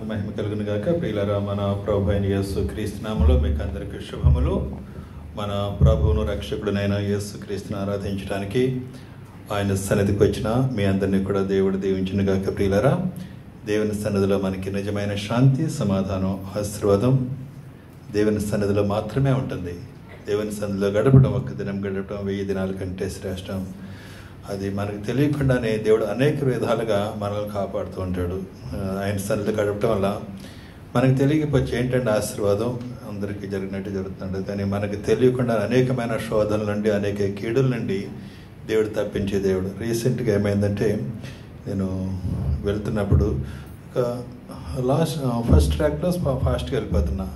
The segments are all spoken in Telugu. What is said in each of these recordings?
మహిమ కలుగును గాక. ప్రియులారా, మన ప్రభు అయిన యేసు క్రీస్తు నామములో మీకు అందరికీ శుభములు. మన ప్రభువును రక్షకుడునైన యేసు క్రీస్తును ఆరాధించడానికి ఆయన సన్నిధికి వచ్చిన మీ అందరినీ కూడా దేవుడు దీవించును గాక. ప్రియులారా, దేవుని సన్నిధిలో మనకి నిజమైన శాంతి, సమాధానం, ఆశీర్వాదం దేవుని సన్నిధిలో మాత్రమే ఉంటుంది. దేవుని సన్నిధిలో గడపడం, ఒక్క దినం గడపడం 1000 దినాల కంటే శ్రేష్టం. అది మనకు తెలియకుండానే దేవుడు అనేక విధాలుగా మనల్ని కాపాడుతూ ఉంటాడు. ఆయన సన్నిధిలో గడపడం వల్ల మనకు తెలియకపోతే ఏంటంటే ఆశీర్వాదం అందరికీ జరిగినట్టు జరుగుతుంటుంది. కానీ మనకు తెలియకుండా అనేకమైన శోధనల నుండి, అనేక కీడుల నుండి దేవుడు తప్పించే దేవుడు. రీసెంట్గా ఏమైందంటే, నేను వెళ్తున్నప్పుడు ఫస్ట్ ట్రాక్లో ఫాస్ట్గా వెళ్ళిపోతున్నా.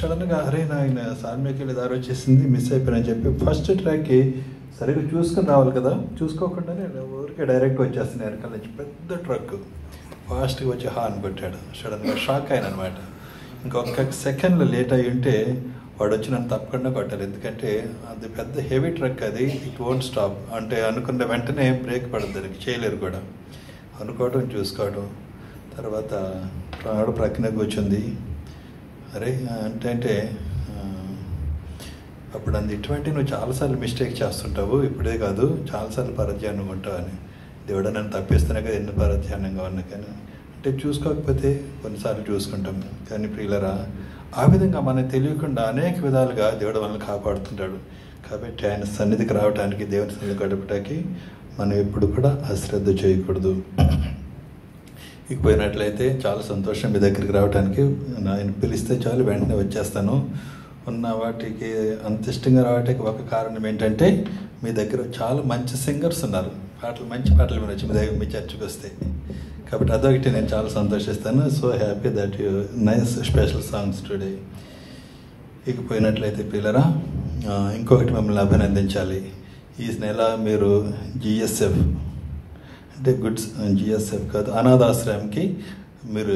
సడన్గా అరే ఆయన సాల్మేకి వెళ్ళి దారి వచ్చేసింది, మిస్ అయిపోయానని చెప్పి ఫస్ట్ ట్రాక్కి సరిగ్గా చూసుకొని రావాలి కదా, చూసుకోకుండానే ఊరికే డైరెక్ట్ వచ్చేస్తున్నాను. వెనకాల నుంచి పెద్ద ట్రక్ ఫాస్ట్గా వచ్చి హార్న్ కొట్టాడు. సడన్గా షాక్ అయిన అనమాట. ఇంకొక సెకండ్లో లేట్ అయ్యి ఉంటే వాడు వచ్చి నన్ను తప్పకుండా కొట్టాలి. ఎందుకంటే అది పెద్ద హెవీ ట్రక్, అది ఇట్ వోంట్ స్టాప్. అంటే అనుకున్న వెంటనే బ్రేక్ పడదు, దానికి చేయలేరు కూడా. అనుకోవడం, చూసుకోవడం. తర్వాత వాడు ప్రక్కనే కూర్చుంది. అరే అంటే అప్పుడు అంది, ఇటువంటి నువ్వు చాలాసార్లు మిస్టేక్ చేస్తుంటావు, ఇప్పుడే కాదు చాలాసార్లు పరధ్యానంగా ఉంటావు అని. దేవుడు నన్ను తప్పిస్తున్నా కదా ఎన్ని పరధ్యానంగా ఉన్నా. కానీ అంటే చూసుకోకపోతే కొన్నిసార్లు చూసుకుంటాం. కానీ ప్రియులరా, ఆ విధంగా మనకు తెలియకుండా అనేక విధాలుగా దేవుడు మనల్ని కాపాడుతుంటాడు. కాబట్టి ఆయన సన్నిధికి రావడానికి, దేవుని సన్నిధి గడపడానికి మనం ఎప్పుడు కూడా అశ్రద్ధ చేయకూడదు. ఇకపోయినట్లయితే చాలా సంతోషం మీ దగ్గరికి రావడానికి. ఆయన పిలిస్తే చాలు వెంటనే వచ్చేస్తాను. ఉన్న వాటికి అంత ఇష్టంగా రావడానికి ఒక కారణం ఏంటంటే, మీ దగ్గర చాలా మంచి సింగర్స్ ఉన్నారు, మంచి పాటలు వినొచ్చు మీ దగ్గర, మీ చర్చకి వస్తే. కాబట్టి అదొకటి నేను చాలా సంతోషిస్తాను. So happy that you nice special songs today. ఇకపోయినట్లయితే పిల్లరా, ఇంకొకటి మిమ్మల్ని అభినందించాలి. ఈ నెల మీరు జిఎస్ఎఫ్ అంటే గుడ్స్, జిఎస్ఎఫ్ కాదు, అనాథాశ్రయంకి మీరు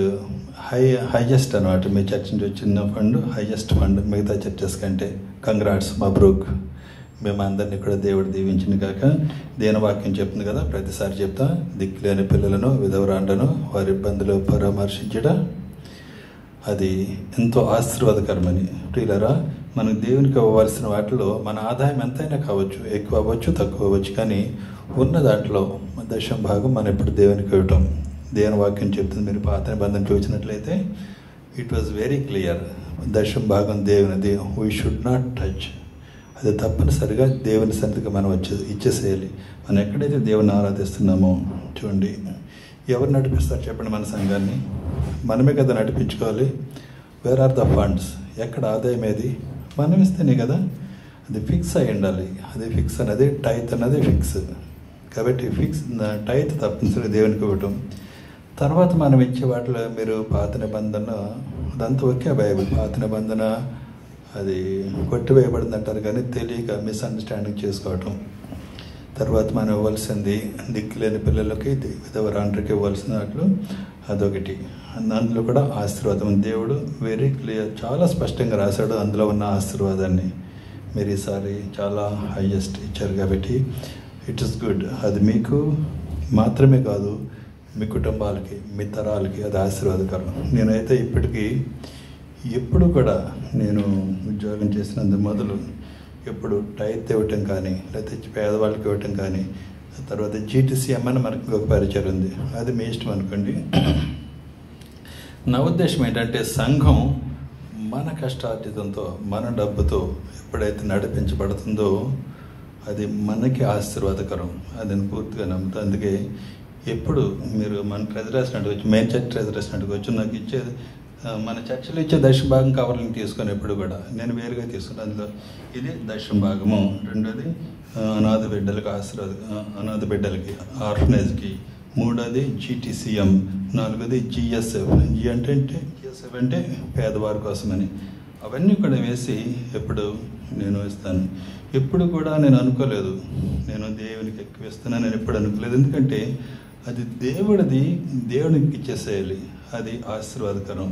హైయెస్ట్ అనమాట. మీ చర్చ్ నుంచి వచ్చిన ఫండ్ హైయెస్ట్ ఫండ్ మిగతా చర్చెస్ కంటే. కంగ్రాట్స్, మబ్రూక్. మేము అందరినీ కూడా దేవుడు దీవించిన కాక. దేని వాక్యం చెప్తుంది కదా, ప్రతిసారి చెప్తా, దిక్కులేని పిల్లలను, విధవరాండ్లను వారి ఇబ్బందులు పరామర్శించడం అది ఎంతో ఆశీర్వాదకరమని. ప్రియులరా, మనకు దేవునికి ఇవ్వవలసిన వాటిలో మన ఆదాయం ఎంతైనా కావచ్చు, ఎక్కువ అవ్వచ్చు, తక్కువ అవ్వచ్చు. కానీ ఉన్న దాంట్లో 10% మనం ఇప్పుడు దేవునికి ఇవ్వటం దేవుని వాక్యం చెప్తుంది. మీరు పాత నిబంధన చూసినట్లయితే ఇట్ వాజ్ వెరీ క్లియర్. 10% దేవునిది, వీ షుడ్ నాట్ టచ్. అది తప్పనిసరిగా దేవుని సన్నిధికి మనం ఇచ్చేసేయాలి. మనం ఎక్కడైతే దేవుని ఆరాధిస్తున్నామో, చూడండి, ఎవరు నడిపిస్తారు చెప్పండి మన సంఘాన్ని? మనమే కదా నడిపించుకోవాలి. Where are the funds? ఎక్కడ ఆదాయం ఏది? మనం ఇస్తేనే కదా. అది ఫిక్స్ అయి ఉండాలి. అది ఫిక్స్ అన్నది, టైత్ అన్నది ఫిక్స్. కాబట్టి టైత్ తప్పనిసరిగా దేవునికి ఇవ్వటం. తర్వాత మనం ఇచ్చే వాటిలో మీరు పాత నిబంధన అదంతా ఒకే బైబిల్. పాత నిబంధన అది కొట్టివేయబడింది అంటారు, కానీ తెలియక మిస్అండర్స్టాండింగ్ చేసుకోవటం. తర్వాత మనం ఇవ్వాల్సింది దిక్కులేని పిల్లలకి, విధవరాండ్రికి ఇవ్వాల్సిన వాటిలో అదొకటి. అందులో కూడా ఆశీర్వాదం దేవుడు వెరీ క్లియర్, చాలా స్పష్టంగా రాశాడు అందులో ఉన్న ఆశీర్వాదాన్ని. మీరు ఈసారి చాలా హైయెస్ట్ ఇచ్చారు కాబట్టి ఇట్ ఈస్ గుడ్. అది మీకు మాత్రమే కాదు, మీ కుటుంబాలకి, మీ తరాలకి అది ఆశీర్వాదకరం. నేనైతే ఇప్పటికీ ఎప్పుడు కూడా నేను ఉద్యోగం చేసినందు మొదలు ఎప్పుడు టైత్ ఇవ్వటం కానీ, లేకపోతే పేదవాళ్ళకి ఇవ్వటం కానీ, తర్వాత జీటీసీఎం అని మనకి ఇంకొక పరిచయం ఉంది, అది మీ ఇష్టం అనుకోండి. నా ఉద్దేశం ఏంటంటే, సంఘం మన కష్టార్జితంతో, మన డబ్బుతో ఎప్పుడైతే నడిపించబడుతుందో అది మనకి ఆశీర్వాదకరం. అది నేను పూర్తిగా నమ్ముతాను. అందుకే ఎప్పుడు మీరు మన ట్రెజరర్స్ని అడగచ్చు, మెయిన్ చర్చ్ ట్రెజరర్స్ని అడగచ్చు, నాకు ఇచ్చేది మన చర్చలో ఇచ్చే 10% కవర్లను తీసుకొని ఎప్పుడు కూడా నేను వేరుగా తీసుకున్నాను. అందులో ఇది 10%. రెండోది అనాథ బిడ్డలకు అనాథ బిడ్డలకి, ఆర్ఫనేజ్కి. మూడోది జీటీసీఎం. నాలుగోది జిఎస్ఎఫ్. జిఎస్ఎఫ్ అంటే పేదవారి కోసమని. అవన్నీ కూడా వేసి ఎప్పుడు నేను ఇస్తాను. ఎప్పుడు కూడా నేను అనుకోలేదు నేను దేవునికి ఎక్కువ ఇస్తున్నాను, నేను ఎప్పుడు అనుకోలేదు. ఎందుకంటే అది దేవుడిది, దేవునికి ఇచ్చేసేయాలి. అది ఆశీర్వాదకరం.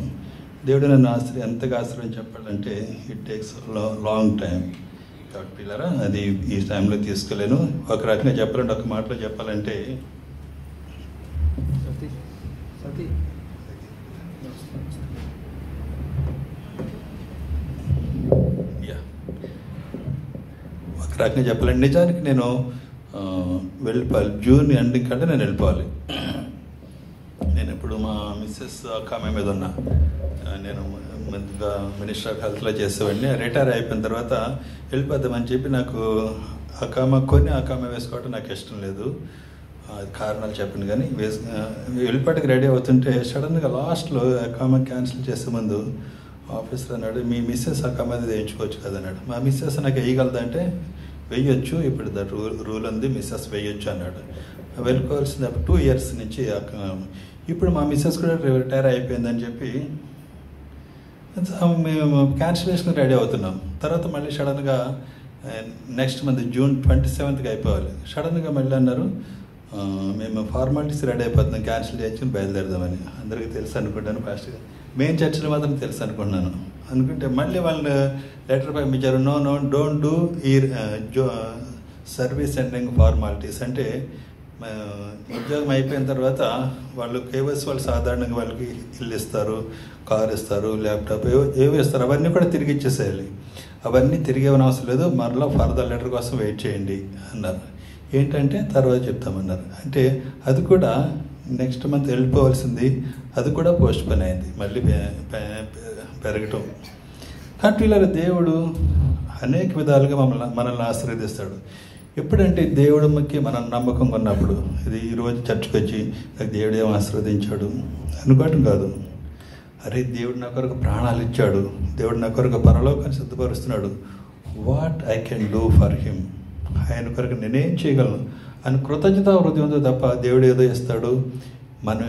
దేవుడు నన్ను ఎంతగా ఆశీర్వాదం చెప్పాలంటే ఇట్ టేక్స్ లాంగ్ టైం. కాబట్టి పిల్లరా, అది ఈ టైంలో తీసుకోలేను. ఒక రకంగా చెప్పాలంటే, ఒక మాటలో చెప్పాలంటే రకంగా చెప్పాలంటే నిజానికి నేను వెళ్ళిపోవాలి, జూన్ ఎండింగ్ కంటే నేను వెళ్ళిపోవాలి. నేను ఇప్పుడు మా మిస్సెస్ కామె మీద ఉన్నా. నేను ముందుగా మినిస్టర్ ఆఫ్ హెల్త్లో చేసేవాడిని. రిటైర్ అయిపోయిన తర్వాత వెళ్ళిపోద్దామని చెప్పి నాకు ఆ కామె వేసుకోవడం నాకు ఇష్టం లేదు. కారణాలు చెప్పండి. కానీ వెళ్ళిపాటికి రెడీ అవుతుంటే సడన్గా లాస్ట్లో ఆ కామె క్యాన్సిల్ చేసే ముందు ఆఫీసర్ అన్నాడు, మీ మిస్సెస్ ఆ కామె వేయించుకోవచ్చు కదా అన్నాడు. మా మిస్సెస్ నాకు వేయగలదంటే వేయొచ్చు, ఇప్పుడు రూల్ ఉంది, మిస్సెస్ వేయొచ్చు అన్నాడు. వెళ్ళుకోవాల్సింది అప్పుడు 2 years నుంచి. ఇప్పుడు మా మిస్సెస్ కూడా రిటైర్ అయిపోయిందని చెప్పి మేము క్యాన్సిలేషన్ రెడీ అవుతున్నాం. తర్వాత మళ్ళీ సడన్గా నెక్స్ట్ మంత్ June 27th అయిపోవాలి. సడన్గా మళ్ళీ అన్నారు, మేము ఫార్మాలిటీస్ రెడీ అయిపోతున్నాం, క్యాన్సిల్ చేసుకుని బయలుదేరదామని. అందరికీ తెలుసు అనుకుంటాను, ఫాస్ట్గా మెయిన్ చర్చలు మాత్రం తెలుసు అనుకుంటున్నాను. అనుకుంటే మళ్ళీ వాళ్ళు లెటర్ పంపించారు, నో డోంట్ డూ ఈ సర్వీస్ ఎండింగ్ ఫార్మాలిటీస్. అంటే ఉద్యోగం అయిపోయిన తర్వాత వాళ్ళు కేవైసీ వాళ్ళు సాధారణంగా వాళ్ళకి ఇల్లు ఇస్తారు, కారు ఇస్తారు, ల్యాప్టాప్ ఏవి ఇస్తారు, అవన్నీ కూడా తిరిగి ఇచ్చేసేయాలి. అవన్నీ తిరిగి ఇవ్వని అవసరం లేదు, మరలా ఫర్దర్ లెటర్ కోసం వెయిట్ చేయండి అన్నారు. ఏంటంటే తర్వాత చెప్తామన్నారు. అంటే అది కూడా నెక్స్ట్ మంత్ వెళ్ళిపోవాల్సింది, అది కూడా పోస్ట్ పోన్ అయింది, మళ్ళీ పెరగటం. కాబట్టి ఇలా దేవుడు అనేక విధాలుగా మనల్ని ఆశీర్వదిస్తాడు. ఎప్పుడంటే దేవుడికి మనం నమ్మకంగా ఉన్నప్పుడు, ఇది ఈరోజు చర్చకు వచ్చి నాకు దేవుడు ఏమో ఆశీర్వదించాడు అనుకోవటం కాదు. అరే దేవుడు నా కొరకు ప్రాణాలు ఇచ్చాడు, దేవుడు నా కొరకు పరలోకాన్ని సిద్ధపరుస్తున్నాడు, what I can do for him, ఆయన కొరకు నేనేం చేయగలను అని కృతజ్ఞత హృదయంతో తప్ప దేవుడు ఏదో ఇస్తాడు మన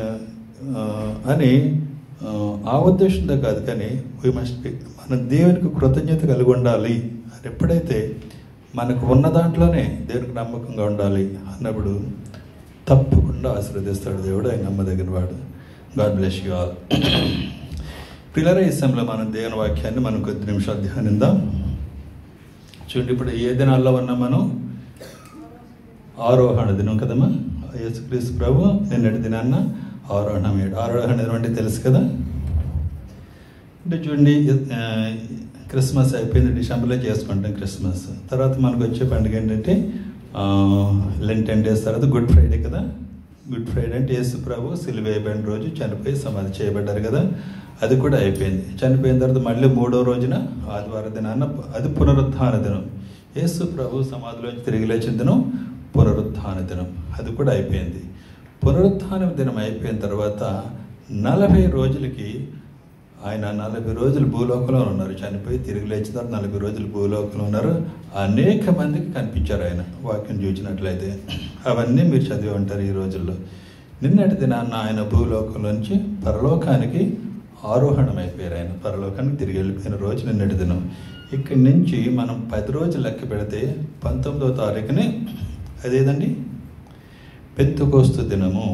అని ఆ ఉద్దేశంతో కాదు. కానీ వీ మస్ట్ బి, మన దేవునికి కృతజ్ఞత కలిగి ఉండాలి అని ఎప్పుడైతే మనకు ఉన్న దాంట్లోనే దేవునికి నమ్మకంగా ఉండాలి అన్నప్పుడు తప్పకుండా ఆశీర్వదిస్తాడు దేవుడు. ఆయన నమ్మదగిన వాడు. God bless you all. పిల్లల ఇష్టంలో మనం దేవుని వాక్యాన్ని మనం కొద్ది నిమిషాలు ధ్యానిద్దాం. చూడండి, ఇప్పుడు ఏ దినాల్లో ఉన్నాం మనం? ఆరోహణ దినం కదమ్మా. యేసుక్రీస్తు ప్రభు నిన్నటి దినాన్న ఆరోహణ దినం అంటే తెలుసు కదా. అంటే చూడండి, క్రిస్మస్ అయిపోయింది, డిసెంబర్లో చేసుకుంటాం క్రిస్మస్. తర్వాత మనకు వచ్చే పండుగ ఏంటంటే లెంట్ 10 days తర్వాత గుడ్ ఫ్రైడే కదా. గుడ్ ఫ్రైడే అంటే యేసు ప్రభు సిలువ వేయబడిన రోజు, చనిపోయి సమాధి చేయబడ్డారు కదా. అది కూడా అయిపోయింది. చనిపోయిన తర్వాత మళ్ళీ 3వ రోజున ఆదివారం దినాన్న అది పునరుత్థాన దినం. యేసు ప్రభు సమాధిలోంచి తిరిగి లేచిన దినం పునరుత్థాన దినం. అది కూడా అయిపోయింది. పునరుత్థాన దినం అయిపోయిన తర్వాత 40 రోజులకి ఆయన 40 రోజులు భూలోకంలో ఉన్నారు. చనిపోయి తిరిగి లేచిన తర్వాత 40 రోజులు భూలోకంలో ఉన్నారు. అనేక మందికి కనిపించారు ఆయన, వాక్యం చూసినట్లయితే. అవన్నీ మీరు చదివి ఉంటారు ఈ రోజుల్లో. నిన్నటి దినాన్న ఆయన భూలోకంలోంచి పరలోకానికి ఆరోహణం అయిపోయారు. ఆయన పరలోకానికి తిరిగి వెళ్ళిపోయిన రోజు నిన్నటి దినం. ఇక్కడి నుంచి మనం 10 రోజులు లెక్క పెడితే 19వ తారీఖుని అదేదండి పెంతుకోస్తు దినము.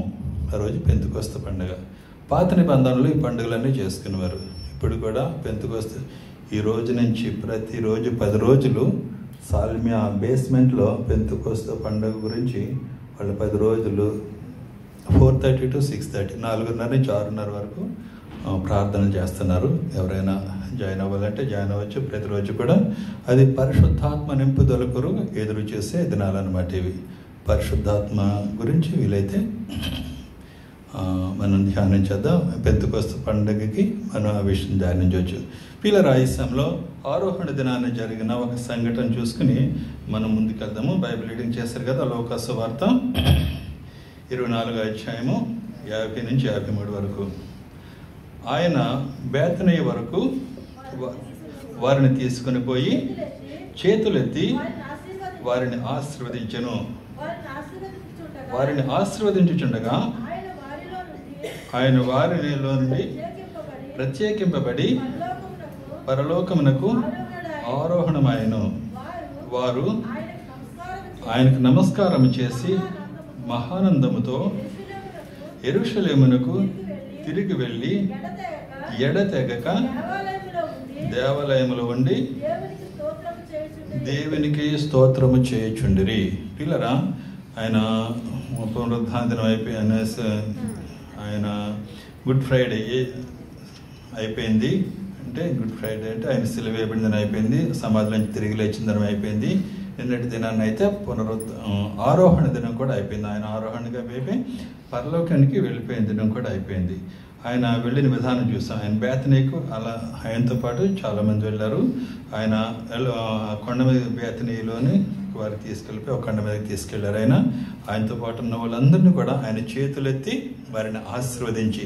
ఆ రోజు పెంతుకోస్తు పండుగ. పాత నిబంధనలు ఈ పండుగలన్నీ చేసుకునేవారు. ఇప్పుడు కూడా పెంతుకోస్తు ఈ రోజు నుంచి ప్రతిరోజు 10 రోజులు సాల్మియా బేస్మెంట్లో పెంతుకోస్తు పండుగ గురించి వాళ్ళు 10 రోజులు 4:30 to 6:30 4:30 నుంచి 6:30 వరకు ప్రార్థన చేస్తున్నారు. ఎవరైనా జాయిన్ అవ్వాలంటే జాయిన్ అవ్వచ్చు. ప్రతిరోజు కూడా అది పరిశుద్ధాత్మ నింపుదల కొరకు ఎదురు చేసే దినాలన్నమాట ఇవి. పరిశుద్ధాత్మ గురించి వీలైతే మనం ధ్యానం చేద్దాం. పెంతుకోస్తు పండుగకి మనం ఆ విషయం ధ్యానించవచ్చు. వీళ్ళ రాయసంలో ఆరోహణ దినాన్ని జరిగిన ఒక సంఘటన చూసుకుని మనం ముందుకెళ్దాము. బైబిల్ రీడింగ్ చేస్తారు కదా, లోకాసు వార్త 24వ అధ్యాయము 50 నుంచి 53 వరకు. ఆయన బేతనీయ వరకు వారిని తీసుకుని పోయి చేతులెత్తి వారిని ఆశీర్వదించెను. వారిని ఆశీర్వదించుచుండగా ఆయన వారిలో నుండి ప్రత్యేకింపబడి పరలోకమునకు ఆరోహణమాయెను. వారు ఆయనకు నమస్కారం చేసి మహానందముతో యెరూషలేమునకు తిరిగి వెళ్ళి ఎడతెగక దేవాలయములో ఉండి దేవునికి స్తోత్రము చేయుచుండిరి. పిల్లరా, ఆయన పునరుత్థాన దినం అయిపోయి ఆయన గుడ్ ఫ్రైడే అయిపోయింది. అంటే గుడ్ ఫ్రైడే అంటే ఆయన సిలువ వేయబడిన దినం అయిపోయింది, సమాధిలోంచి తిరిగి లేచిన దినం అయిపోయింది. నిన్నటి దినాన్ని అయితే ఆరోహణ దినం కూడా అయిపోయింది. ఆయన ఆరోహణగా అయిపోయి పరలోకానికి వెళ్ళిపోయిన దినం కూడా అయిపోయింది. ఆయన వెళ్ళిన విధానం చూసాం. ఆయన బేతనీకు అలా ఆయనతో పాటు చాలామంది వెళ్ళారు. ఆయన కొండ మీద బేతనీలోని వారికి తీసుకెళ్ళిపోయి ఒక కొండ మీదకి తీసుకెళ్లారు. ఆయనతో పాటు ఉన్న వాళ్ళందరినీ కూడా ఆయన చేతులెత్తి వారిని ఆశీర్వదించి,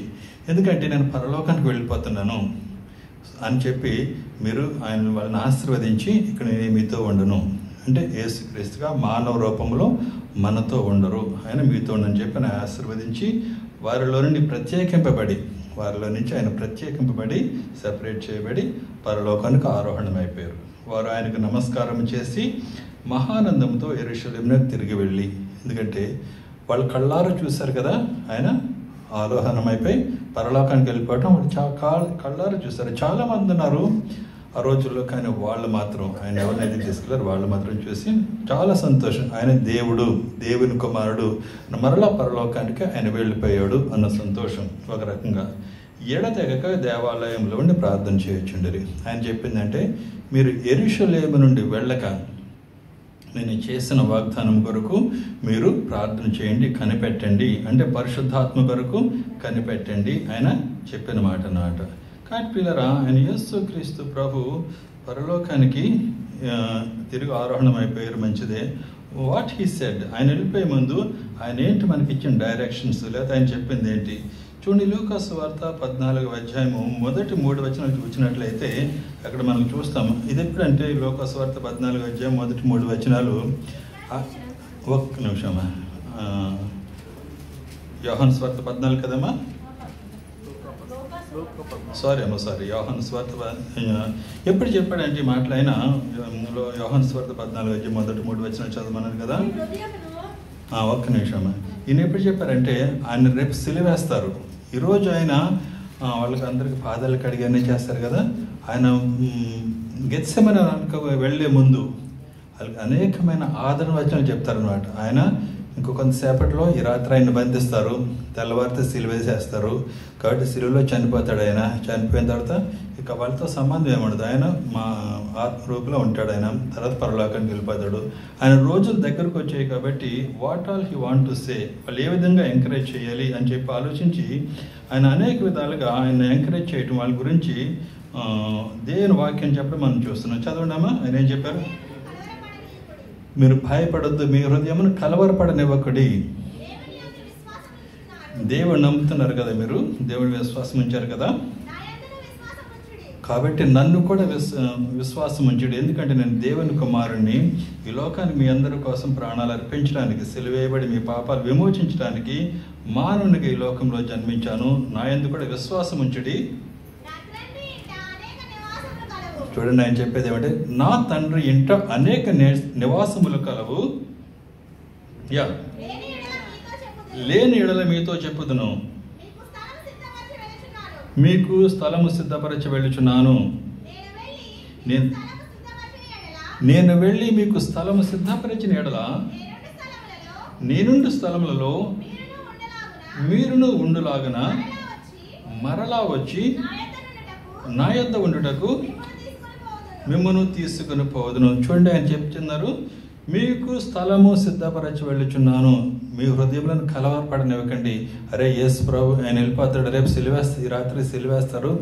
ఎందుకంటే నేను పరలోకానికి వెళ్ళిపోతున్నాను అని చెప్పి మీరు వాళ్ళని ఆశీర్వదించి ఇక్కడ నేను మీతో ఉండను అంటే యేసుక్రీస్తుగా మానవ రూపంలో మనతో ఉండరు, ఆయన మీతో ఉండని చెప్పి ఆయన ఆశీర్వదించి వారిలో నుండి ఆయన ప్రత్యేకింపబడి సెపరేట్ చేయబడి పరలోకానికి ఆరోహణమైపోయారు. వారు ఆయనకు నమస్కారం చేసి మహానందంతో యెరూషలేమునకు తిరిగి వెళ్ళి, ఎందుకంటే వాళ్ళు కళ్ళారు చూశారు కదా ఆయన ఆరోహణమైపోయి పరలోకానికి వెళ్ళిపోవటం, వాళ్ళు కళ్ళారు చూశారు. చాలామంది ఉన్నారు ఆ రోజుల్లో, కానీ వాళ్ళు మాత్రం ఆయన ఎవరినైతే తీసుకెళ్లారు వాళ్ళు మాత్రం చూసి చాలా సంతోషం. ఆయన దేవుని కుమారుడు మరలా పరలోకానికి ఆయన వెళ్ళిపోయాడు అన్న సంతోషం. ఒక రకంగా ఎడతెగక దేవాలయంలో ఉండి ప్రార్థన చేయొచ్చుండరి. ఆయన చెప్పిందంటే, మీరు యెరూషలేము నుండి వెళ్ళక నేను చేసిన వాగ్దానం కొరకు మీరు ప్రార్థన చేయండి, కనిపెట్టండి, అంటే పరిశుద్ధాత్మ కొరకు కనిపెట్టండి ఆయన చెప్పిన మాట అన్నమాట. కాబట్టి పిల్లరా, ఆయన యేసుక్రీస్తు ప్రభు పరలోకానికి తిరిగి ఆరోహణం అయిపోయారు, మంచిదే. వాట్ హీ సెడ్, ఆయన వెళ్ళిపోయే ముందు ఆయన ఏంటి మనకి ఇచ్చిన డైరెక్షన్స్, లేదా ఆయన చెప్పింది ఏంటి చూడండి. లూకా సువార్త 14వ అధ్యాయము మొదటి 3 వచనాలు చూసినట్లయితే అక్కడ మనం చూస్తాము. ఇది ఎప్పుడంటే లూకా సువార్త 14వ అధ్యాయం మొదటి 3 వచనాలు. ఒక్క నిమిషమా, యోహాను సువార్త 14 కదమ్మా, సారీ యోహాను సువార్త ఎప్పుడు చెప్పాడంటే మాటలు ఆయన యోహాను సువార్త 14వ అధ్యాయం మొదటి 3 వచనాలు చదవమన్నారు కదా. ఒక్క నిమిషమా, ఈయన ఎప్పుడు చెప్పారంటే ఆయన రేపు సిలువేస్తారు. ఈరోజు ఆయన వాళ్ళకి అందరికి పాదాలు కడిగి అన్నీ చేస్తారు కదా. ఆయన గెత్సెమనే వెళ్ళే ముందు వాళ్ళకి అనేకమైన ఆదరణ వచనాలు చెప్తారనమాట. ఆయన ఇంకో కొంతసేపట్లో ఈ రాత్రి ఆయన బంధిస్తారు, తెల్లవారితే సిలువేసేస్తారు. కాబట్టి సిలువలో చనిపోతాడు. ఆయన చనిపోయిన తర్వాత ఇక వాళ్ళతో సంబంధం ఏముండదు, ఆయన మా ఆత్మరూపులో ఉంటాడు. ఆయన తర్వాత పరలోకానికి వెళ్ళిపోతాడు. ఆయన రోజులు దగ్గరకు వచ్చాయి కాబట్టి what all he want to say, వాళ్ళు ఏ విధంగా ఎంకరేజ్ చేయాలి అని చెప్పి ఆలోచించి ఆయన అనేక విధాలుగా ఆయన ఎంకరేజ్ చేయటం, వాళ్ళ గురించి దేవుని వాక్యం చెప్పడం మనం చూస్తున్నాం. చదవండమ్మా, ఆయన ఏం చెప్పారు? మీరు భయపడొద్దు, మీ హృదయమును కలవరపడనివ్వకుడి. దేవుడు నమ్ముతున్నారు కదా, మీరు దేవుడి విశ్వాసం ఉంచారు కదా, కాబట్టి నన్ను కూడా విశ్వాసం ఉంచుడు. ఎందుకంటే నేను దేవుని కుమారుణ్ణి, ఈ లోకానికి మీ అందరి కోసం ప్రాణాలు అర్పించడానికి, సిలువేయబడి మీ పాపాలు విమోచించడానికి మానవునిగా ఈ లోకంలో జన్మించాను. నా యందు కూడా విశ్వాసం ఉంచుడి. చూడండి, ఆయన చెప్పేది ఏమంటే, నా తండ్రి ఇంట అనేక నివాసములు కలవు, లేని ఎడల మీతో చెప్పుదును, మీకు స్థలము సిద్ధపరచి వెళ్ళుచున్నాను. నేను వెళ్ళి మీకు స్థలము సిద్ధపరిచిన ఎడల నేనుండు స్థలములలో మీరును ఉండులాగన మరలా వచ్చి నా యొద్ద ఉండుటకు మిమ్మను తీసుకుని పోదును. చూడండి, ఆయన చెప్తున్నారు, మీకు స్థలము సిద్ధపరచి వెళ్ళుచున్నాను. మీ హృదయంలో కలవరపడనివ్వకండి. అరే యేసు ప్రభు ఆయన వెళ్ళిపోతాడు, రేపు ఈ రాత్రి సిలువేస్తారు,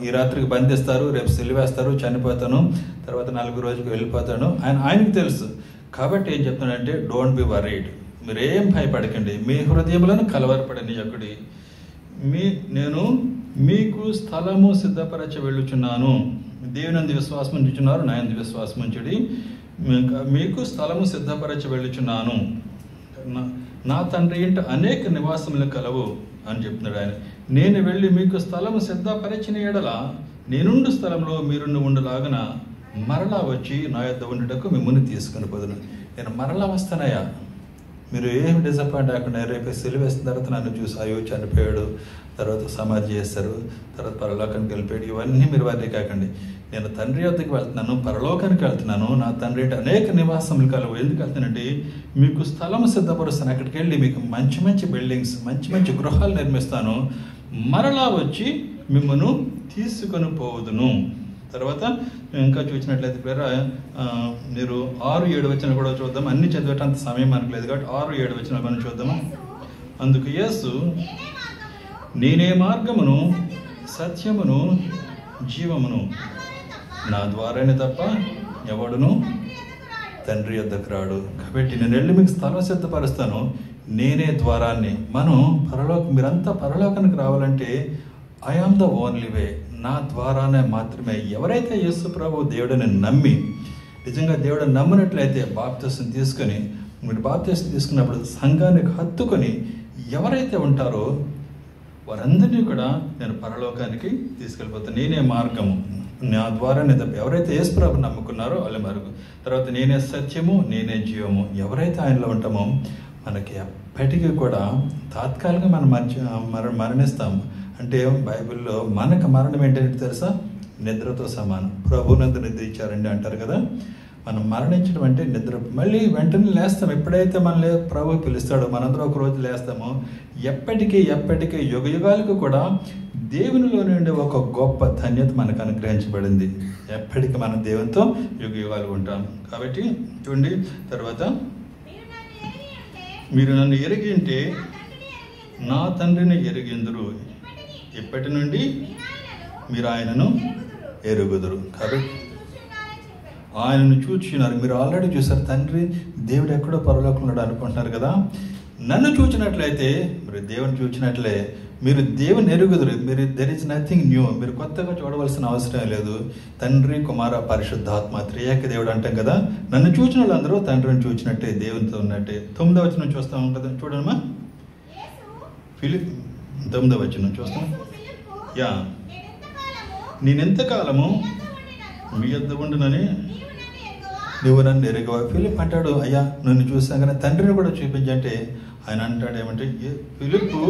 ఈ రాత్రికి బంధిస్తారు, రేపు సిలువేస్తారు, చనిపోతాను, తర్వాత 4 రోజులకు వెళ్ళిపోతాను ఆయనకు తెలుసు. కాబట్టి ఏం చెప్తున్నాడంటే, డోంట్ బి వరీడ్, మీరేం భయపడకండి, మీ హృదయంలో కలవరపడనివ్వకుడి. నేను మీకు స్థలము సిద్ధపరచి వెళ్ళుచున్నాను. దేవునందు విశ్వాసం ఉంచుచున్నారు, నా యందు విశ్వాసం ఉంచుడి. మీకు స్థలము సిద్ధపరచి వెళ్ళుచున్నాను. నా తండ్రి ఇంట అనేక నివాసములు కలవు అని చెప్తున్నాడు ఆయన. నేను వెళ్ళి మీకు స్థలము సిద్ధపరిచిన ఎడల నేనుండు స్థలంలో మీరుండి ఉండలాగన మరలా వచ్చి నా యొద్ద ఉండుటకు మిమ్మల్ని తీసుకుని పోదును. నేను మరలా వస్తానయ్యా, మీరు ఏమి డిసప్పాయింట్ అవ్వకుండా, రేపు సిలువేసిన తర్వాత నన్ను చూసి అయ్యో చనిపోయాడు, తర్వాత సమాధి చేస్తారు, తర్వాత పరలోకానికి వెళ్ళిపోయాడు, ఇవన్నీ మీరు వారిని కాకండి. నేను తండ్రి వద్దకు వెళ్తున్నాను, పరలోకానికి వెళ్తున్నాను, నా తండ్రి అంటే అనేక నివాసములు కలవు. ఎందుకు వెళ్తానంటే మీకు స్థలం సిద్ధపరుస్తాను, అక్కడికి వెళ్ళి మీకు మంచి మంచి బిల్డింగ్స్, మంచి మంచి గృహాలు నిర్మిస్తాను, మరలా వచ్చి మిమ్మల్ని తీసుకొని పోదును. తర్వాత ఇంకా చూసినట్లయితే మీరు 6-7 వచనం కూడా చూద్దాం. అన్ని చదివేటంత సమయం మనకు లేదు కాబట్టి 6-7 వచనాలు మనం చూద్దాము. అందుకు యేసు, నేనే మార్గమును సత్యమును జీవమును, నా ద్వారానే తప్ప ఎవడును తండ్రి యొద్దకు రాడు. కాబట్టి నేను వెళ్ళి మీకు స్థలం సిద్ధపరుస్తాను, నేనే ద్వారాన్ని. మనం మీరంతా పరలోకానికి రావాలంటే I am the only way, నా ద్వారానే మాత్రమే. ఎవరైతే యేసు ప్రభు దేవుడిని నమ్మి నిజంగా దేవుడిని నమ్మినట్లయితే బాప్తిసం తీసుకొని, మీరు బాప్తిసం తీసుకున్నప్పుడు సంఘానికి హత్తుకొని ఎవరైతే ఉంటారో వారందరినీ కూడా నేను పరలోకానికి తీసుకెళ్ళిపోతాను. నేనే మార్గము, నా ద్వారానే తప్ప ఎవరైతే యేసు ప్రభు నమ్ముకున్నారో వాళ్ళ మార్గం. తర్వాత నేనే సత్యము, నేనే జీవము. ఎవరైతే ఆయనలో ఉంటామో మనకి ఎప్పటికీ కూడా తాత్కాలికంగా మనం మరణిస్తాము. అంటే బైబిల్లో మనకు మరణం ఏంటంటే తెలుసా? నిద్రతో సమానం. ప్రభునందు నిద్ర ఇచ్చారండి అంటారు కదా. మనం మరణించడం అంటే నిద్ర. మళ్ళీ వెంటనే లేస్తాం. ఎప్పుడైతే మనల్ని ప్రభు పిలుస్తాడో మనందరూ ఒక రోజు లేస్తామో ఎప్పటికీ యుగాలకు కూడా దేవునిలో నుండి ఒక గొప్ప ధన్యత మనకు అనుగ్రహించబడింది. ఎప్పటికీ మనం దేవునితో యుగాలు ఉంటాం. కాబట్టి చూడండి, తర్వాత మీరు నన్ను ఎరిగి ఉంటే నా తండ్రిని ఎరిగిందురు, ఇప్పటి నుండి మీరు ఆయనను ఎరుగుదురు. కాబట్టి ఆయనను చూచున్నారు. మీరు ఆల్రెడీ చూసారు. తండ్రి దేవుడు ఎక్కడో పరలోకంలో ఉన్నాడు అనుకుంటున్నారు కదా. నన్ను చూచినట్లయితే మీరు దేవుని చూచినట్లే. మీరు దేవుని ఎరుగుదురు. మీరు దెర్ ఇస్ నథింగ్ న్యూ. మీరు కొత్తగా చూడవలసిన అవసరం లేదు. తండ్రి, కుమార, పరిశుద్ధాత్మ త్రియేక దేవుడు అంటాం కదా. నన్ను చూచిన వాళ్ళందరూ తండ్రిని చూచినట్టే, దేవునితో ఉన్నట్టే. 9వ వచనం చూస్తూ ఉంటుంది చూడమ్మా. ఫిలిప్ 9వ వచనం చూస్తాం. నేనెంతకాలము మీ యొద్ద ఉండునని నువ్వు నన్ను ఎరుగవా? ఫిలిప్ అంటాడు, అయ్యా నన్ను చూసాం కానీ తండ్రిని కూడా చూపించంటే ఆయన అంటాడు ఏమంటే, ఫిలిప్పు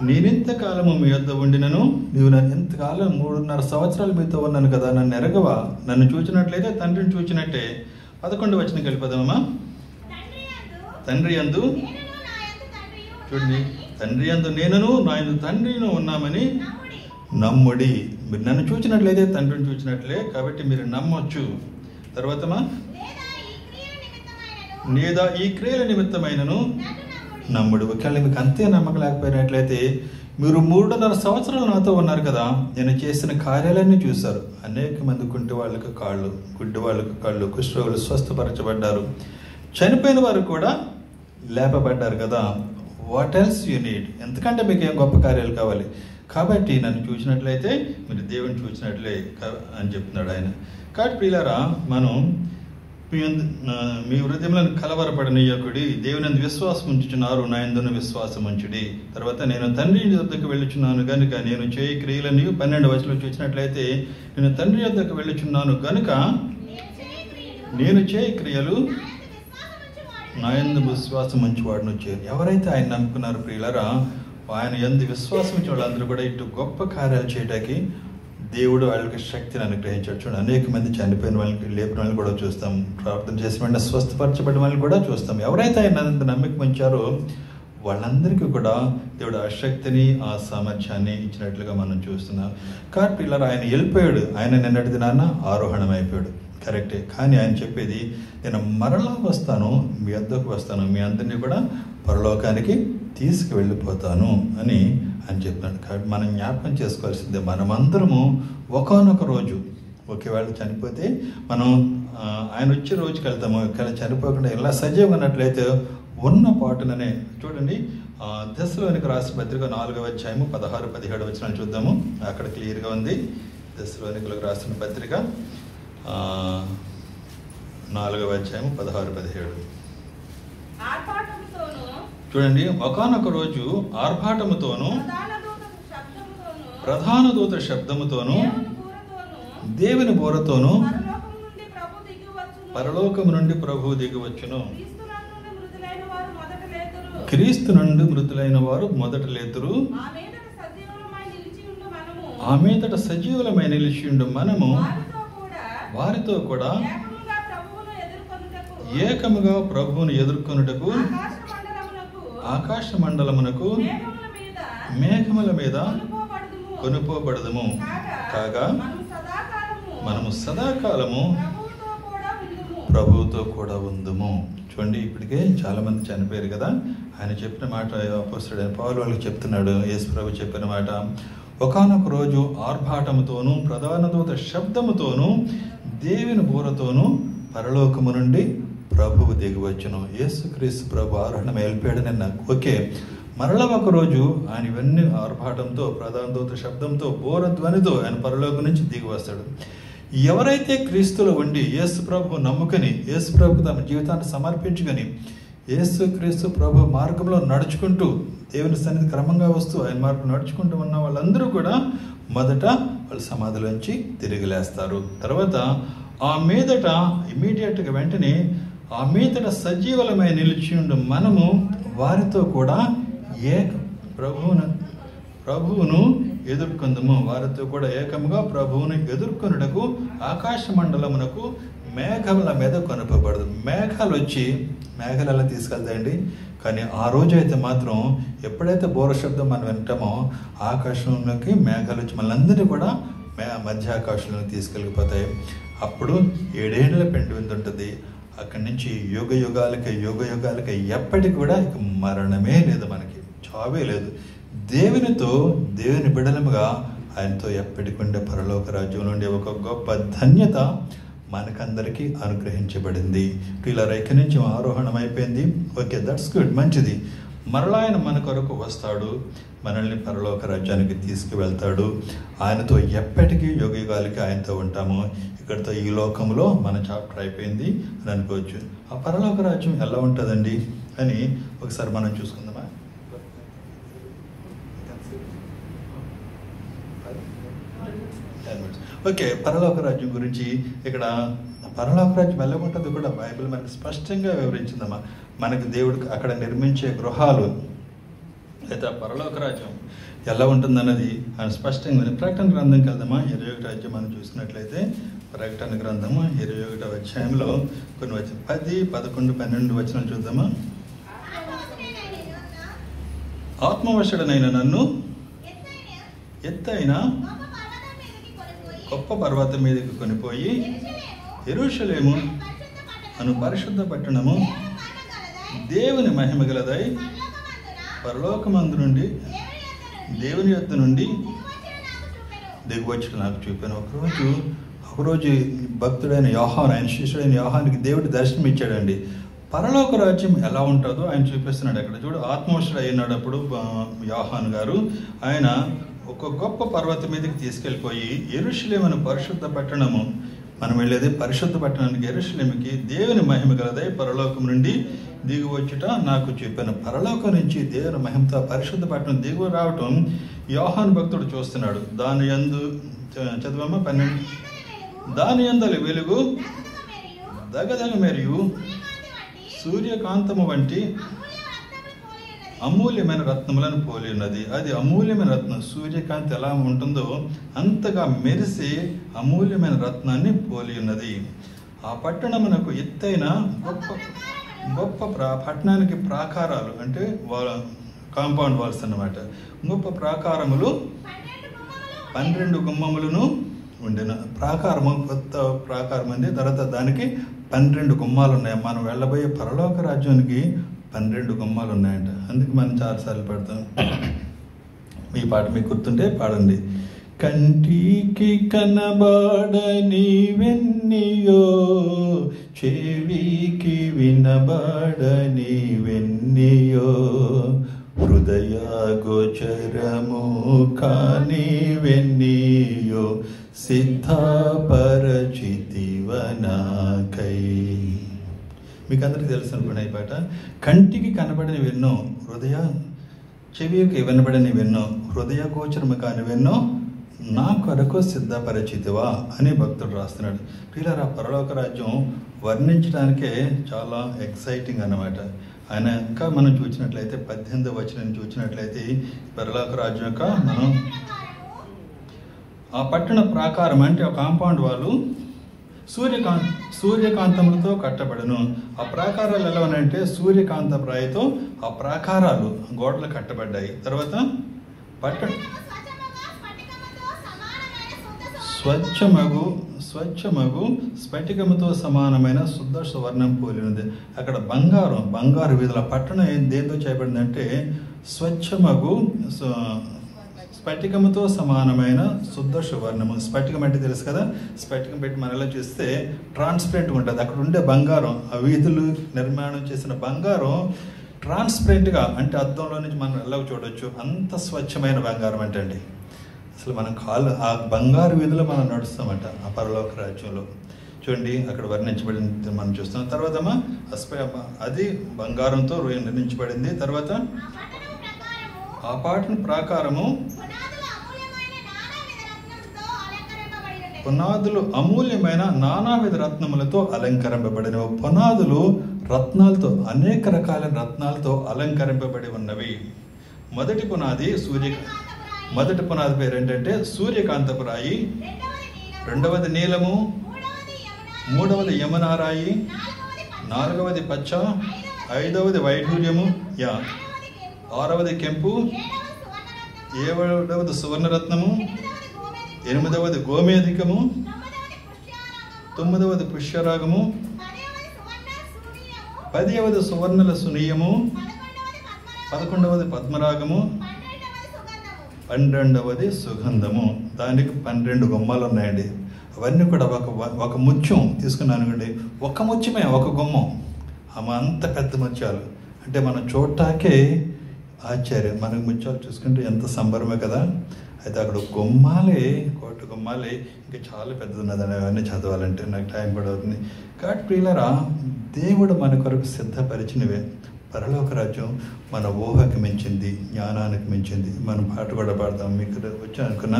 నేనెంతకాలము మీ యొద్ద ఉండినను, నువ్వు నన్ను ఎంతకాలం 3.5 సంవత్సరాలు మీతో ఉన్నాను కదా, నన్ను ఎరగవా? నన్ను చూచినట్లయితే తండ్రిని చూచినట్టే. 11వ వచనంకి వెళ్ళిపోదామా. తండ్రి యందు చూడండి, తండ్రి యందు నేనును నా యందు తండ్రిను ఉన్నామని నమ్ముడి. మీరు నన్ను చూచినట్లయితే తండ్రిని చూచినట్లే, కాబట్టి మీరు నమ్మొచ్చు. తర్వాతమా, లేదా ఈ క్రియల నిమిత్తమైనను నమ్ముడు. ఒకవేళ మీకు అంతే నమ్మకం లేకపోయినట్లయితే, మీరు 3.5 సంవత్సరాలు నాతో ఉన్నారు కదా, నేను చేసిన కార్యాలన్నీ చూశారు. అనేక మంది కుంటి వాళ్ళకు కాళ్ళు, గుడ్డి వాళ్ళకు కళ్ళు, కుష్ఠరోగులు స్వస్థపరచబడ్డారు, చనిపోయిన వారు కూడా లేపబడ్డారు కదా. What else you need? ఎందుకంటే మీకు ఏం గొప్ప కార్యాలు కావాలి? కాబట్టి నన్ను చూసినట్లయితే మీరు దేవుని చూసినట్లే అని చెప్తున్నాడు ఆయన. కాబట్టి ప్రియులారా, మనం మీ హృదయంలో కలవరపడనీయకుడి, దేవుని యందు విశ్వాసం ఉంచుచున్నారు, నా యందున్న విశ్వాసం ఉంచుడి. తర్వాత నేను తండ్రి యొద్దకు వెళ్ళుచున్నాను గనుక నేను చేయి క్రియలని 12వ వచనంలో చూసినట్లయితే, నేను తండ్రి యొద్దకు వెళ్ళుచున్నాను గనుక నేను చేయి క్రియలు నా యందు విశ్వాసం ఉంచువాడును చేయను. ఎవరైతే ఆయన నమ్ముకున్నారు ప్రియులారా, ఆయన యందు విశ్వాసం ఉంచే వాళ్ళందరూ కూడా ఇటు గొప్ప కార్యాలు చేయడానికి దేవుడు వాళ్ళకి శక్తిని అనుగ్రహించాడు. చూడండి, అనేక మంది చనిపోయిన వాళ్ళకి, లేపిన వాళ్ళని కూడా చూస్తాం. ప్రార్థన చేసిన వెంటనే స్వస్థపరచబడిన వాళ్ళని కూడా చూస్తాం. ఎవరైతే ఆయన నమ్మకం ఉంచారో వాళ్ళందరికీ కూడా దేవుడు ఆ శక్తిని, ఆ సామర్థ్యాన్ని ఇచ్చినట్లుగా మనం చూస్తున్నాం. కాబట్టి పిల్లలు ఆయన వెళ్ళిపోయాడు. ఆయన నిన్నటి దినాన ఆరోహణం అయిపోయాడు, కరెక్టే. కానీ ఆయన చెప్పేది, నేను మరలా వస్తాను, మీ వద్దకు వస్తాను, మీ అందరినీ కూడా పరలోకానికి తీసుకువెళ్ళిపోతాను అని చెప్తున్నాడు. కాబట్టి మనం జ్ఞాపకం చేసుకోవాల్సిందే, మనమందరము ఒకానొక రోజు ఒకవేళ చనిపోతే మనం ఆయన వచ్చే రోజుకి వెళ్తాము. ఒకవేళ చనిపోకుండా ఇలా సజీవంగా ఉన్నట్లయితే ఉన్న పాటుననే. చూడండి, దశలోనికి రాసిన పత్రిక 4వ అధ్యాయము 16-17 వచనాలు చూద్దాము. అక్కడ క్లియర్గా ఉంది. దశలోనికులకు రాసిన పత్రిక 4వ అధ్యాయము 16-17. చూడండి, ఒకానొక రోజు ఆర్భాటముతోను ప్రధాన దూత శబ్దముతోను దేవుని బోరతోను పరలోకము నుండి ప్రభు దిగివచ్చును. క్రీస్తు నుండి మృతులైన వారు మొదట లేతురు, ఆ మీదట సజీవులమై నిలిచిండు మనము వారితో కూడా ఏకముగా ప్రభువును ఎదుర్కొనుటకు ఆకాశ మండలమునకు మేఘముల మీద కొనుపోబడదుము. కాగా మనము సదాకాలము ప్రభువుతో కూడా ఉందుము. చూడండి, ఇప్పటికే చాలా మంది చనిపోయారు కదా. ఆయన చెప్పిన మాట అపోస్తలుడైన పౌలు వాళ్ళకి చెప్తున్నాడు. యేసు ప్రభు చెప్పిన మాట, ఒకానొక రోజు ఆర్భాటముతోనూ ప్రధాన దూత శబ్దముతోనూ దేవుని బూరతోనూ పరలోకము నుండి ప్రభువు దిగివచ్చును. యేసుక్రీస్తు ప్రభు ఆరోహణం వెళ్ళిపోయాడు నిన్న. ఓకే, మరలా ఒకరోజు ఆయన ఇవన్నీ ఆర్భాటంతో ప్రధాన దూత శబ్దంతో బోరధ్వనితో ఆయన పరలోకం నుంచి దిగి వస్తాడు. ఎవరైతే క్రీస్తులో ఉండి యేసు ప్రభు నమ్ముకొని యేసు ప్రభుకు తమ జీవితాన్ని సమర్పించుకొని యేసుక్రీస్తు ప్రభు మార్గంలో నడుచుకుంటూ దేవుని సన్నిధి క్రమంగా వస్తూ ఆయన మార్గం నడుచుకుంటూ ఉన్న వాళ్ళందరూ కూడా మొదట వాళ్ళ సమాధిలోంచి తిరిగి లేస్తారు. తర్వాత ఆ మీదట ఇమీడియట్గా వెంటనే ఆ మీదట సజీవులమై నిలిచి ఉండు మనము వారితో కూడా ప్రభువును ఎదుర్కొందుము. వారితో కూడా ఏకముగా ప్రభువును ఎదుర్కొనుటకు ఆకాశ మండలమునకు మేఘముల మీద కొనపబడదు. మేఘాలు వచ్చి మేఘాలు ఎలా తీసుకెళ్తాయండి? కానీ ఆ రోజు అయితే మాత్రం ఎప్పుడైతే బోర శబ్దం మనం వింటామో ఆకాశంలోకి మేఘాలు వచ్చి మనందరినీ కూడా మధ్య ఆకాశంలోకి తీసుకెళ్ళిపోతాయి. అప్పుడు 7 ఏళ్ల పెండు విందు ఉంటుంది. అక్కడి నుంచి యుగ యుగాలకి ఎప్పటికి కూడా ఇక మరణమే లేదు, మనకి చావే లేదు. దేవుని బిడలముగా ఆయనతో ఎప్పటికుండే పరలోక రాజ్యం నుండి ఒక గొప్ప ధన్యత మనకందరికీ అనుగ్రహించబడింది. ఇలా రేఖ నుంచి ఆరోహణం అయిపోయింది. ఓకే, దట్స్ గుడ్, మంచిది. మరలా ఆయన మన కొరకు వస్తాడు, మనల్ని పరలోక రాజ్యానికి తీసుకువెళ్తాడు. ఆయనతో ఎప్పటికీ యుగాలకి ఆయనతో ఉంటాము. ఇక్కడితో ఈ లోకంలో మన చాప్టర్ అయిపోయింది అని అనుకోవచ్చు. ఆ పరలోక రాజ్యం ఎలా ఉంటుందండి అని ఒకసారి మనం చూసుకుందామా. ఓకే, పరలోక రాజ్యం గురించి ఇక్కడ పరలోక రాజ్యం ఎలా ఉంటుంది కూడా బైబిల్ మనకి స్పష్టంగా వివరించిందమ్మా. మనకి దేవుడు అక్కడ నిర్మించే గృహాలు లేదా పరలోక రాజ్యం ఎలా ఉంటుందన్నది ఆయన స్పష్టంగా ప్రకటన గ్రంథంకి వెళ్దామా. 21 అధ్యాయం మనం చూసినట్లయితే ప్రకటన గ్రంథము 21వ అధ్యాయంలో కొన్ని వచ్చిన 10, 11, 12 వచనాలు చూద్దామా. ఆత్మవశుడనైన నన్ను ఎత్తైన గొప్ప పర్వతం మీదకి కొనిపోయి యెరూషలేము అను పరిశుద్ధ పట్టణము దేవుని మహిమ గలదై పరలోకమందు నుండి దేవుని యొద్ద నుండి దిగువచ్చుట నాకు చూపాను. ఒకరోజు భక్తుడైన యోహాను, ఆయన శిష్యుడైన యోహానికి దేవుడి దర్శనం ఇచ్చాడండి. పరలోక రాజ్యం ఎలా ఉంటుందో ఆయన చూపిస్తున్నాడు. అక్కడ చూడు, ఆత్మవశుడు అయినాడు అప్పుడు యోహాను గారు. ఆయన ఒక గొప్ప పర్వతం మీదకి తీసుకెళ్ళిపోయి యెరూషలేము అను పరిశుద్ధ పట్టణము, మనం వెళ్ళేది పరిశుద్ధ పట్టణానికి యెరూషలేముకి దేవుని మహిమ గలదై పరలోకం నుండి దిగి వచ్చుట నాకు చెప్పాను. పరలోకం నుంచి దేవుని మహిమతో పరిశుద్ధ పట్టణం దిగు రావటం యోహాను భక్తుడు చూస్తున్నాడు. దాని యందు చదవమ్మ 12. దాని యందలి వెలుగు దగదగ మరియు సూర్యకాంతము వంటి అమూల్యమైన రత్నములను పోలి ఉన్నది. అది అమూల్యమైన రత్నం, సూర్యకాంతి ఎలా ఉంటుందో అంతగా మెరిసే అమూల్యమైన రత్నాన్ని పోలి ఉన్నది. ఆ పట్టణమునకు ఎత్తైన గొప్ప పట్టణానికి ప్రాకారాలు అంటే కాంపౌండ్ వాల్స్ అన్నమాట. గొప్ప ప్రాకారములు 12 గుమ్మములను ఉండిన ప్రాకారము, కొత్త ప్రాకారం ఉంది. తర్వాత దానికి 12 గుమ్మాలు ఉన్నాయి. మనం వెళ్ళబోయే పరలోక రాజ్యానికి 12 గుమ్మాలు ఉన్నాయంట. అందుకే మనం చాలాసార్లు పాడతాం. ఈ పాట మీకు గుర్తుంటే పాడండి. కంటికి కనబడని వెన్నీయో, చెవికి వినబడని వెన్నీయో, హృదయ గోచరము కాని వెన్నీయో, సిద్ధపరచితివనాకై. మీకు అందరికీ తెలుసు అనుకోండి ఈ పాట. కంటికి కనబడనివెన్నో, చెవికి వినబడనివెన్నో, హృదయ గోచరము కానివెన్నో నా కొరకు సిద్ధపరిచితివా అని భక్తుడు రాస్తున్నాడు. పిల్లరా, పరలోక రాజ్యం వర్ణించడానికే చాలా ఎక్సైటింగ్ అన్నమాట. ఆయన ఇంకా మనం చూసినట్లయితే 18వ వచనం చూసినట్లయితే పరలోక రాజ్యం యొక్క మనం ఆ పట్టణ ప్రాకారం అంటే ఒక కాంపౌండ్ వాళ్ళు సూర్యకాంతములతో కట్టబడను. ఆ ప్రాకారాలు ఎలా ఉన్నాయంటే సూర్యకాంత ప్రాయతో ఆ ప్రాకారాలు గోడలు కట్టబడ్డాయి. తర్వాత స్వచ్ఛమగు స్ఫటికముతో సమానమైన శుద్ధ సువర్ణం పోలినది. అక్కడ బంగారు వీధుల పట్టణం దేంతో చేయబడిందంటే స్వచ్ఛమగు స్ఫటికముతో సమానమైన శుద్ధ సువర్ణము. స్ఫటికం అంటే తెలుసు కదా, స్ఫటికం పెట్టి మనలో చూస్తే ట్రాన్స్పరెంట్గా ఉంటుంది. అక్కడ ఉండే బంగారం, ఆ వీధులు నిర్మాణం చేసిన బంగారం ట్రాన్స్పరెంట్గా, అంటే అద్దంలో నుంచి మనం ఎలా చూడవచ్చు, అంత స్వచ్ఛమైన బంగారం అంటే అండి. అసలు మనం ఆ బంగారు వీధిలో మనం నడుస్తామంట ఆ పరలోక రాజ్యంలో. చూడండి అక్కడ వర్ణించబడింది మనం చూస్తాం. తర్వాత అది బంగారంతో నిర్మించబడింది. తర్వాత ఆ పాటను ప్రకారము పునాదులు అమూల్యమైన నానావిధ రత్నములతో అలంకరింపబడినవి. పునాదులు రత్నాలతో, అనేక రకాలైన రత్నాలతో అలంకరింపబడి ఉన్నవి. మొదటి పునాది పేరు ఏంటంటే సూర్యకాంతపు రాయి, రెండవది నీలము, మూడవది యమునారాయి, నాలుగవది పచ్చ, ఐదవది వైఢూర్యము, ఆరవది కెంపు, ఏడవది సువర్ణరత్నము, ఎనిమిదవది గోమేధికము, తొమ్మిదవది పుష్యరాగము, 10వది సువర్ణల సునీయము, 11వది పద్మరాగము, 12వది సుగంధము. దానికి 12 గుమ్మాలు ఉన్నాయండి. అవన్నీ కూడా ఒక ముత్యం తీసుకున్నాను అనుకోండి, ఒక ముత్యమే, ఒక గుమ్మం. అమ్మ అంత పెద్ద ముత్యాలు అంటే మనం చూడటాకే ఆశ్చర్యం. మనకు ముత్యాలు చూసుకుంటే ఎంత సంబరమే కదా. అయితే అక్కడ గుమ్మాలే, కోటి గుమ్మాలే, ఇంకా చాలా పెద్దది ఉన్నదని అవన్నీ చదవాలంటే నాకు టైం కూడా అవుతుంది. కాబట్టి ప్రియులారా, దేవుడు మన కొరకు సిద్ధపరిచినవే. పరలోక రాజ్యం మన ఊహకి మించింది, జ్ఞానానికి మించింది. మనం పాట కూడా పాడతాం. మీకు వచ్చి అనుకున్న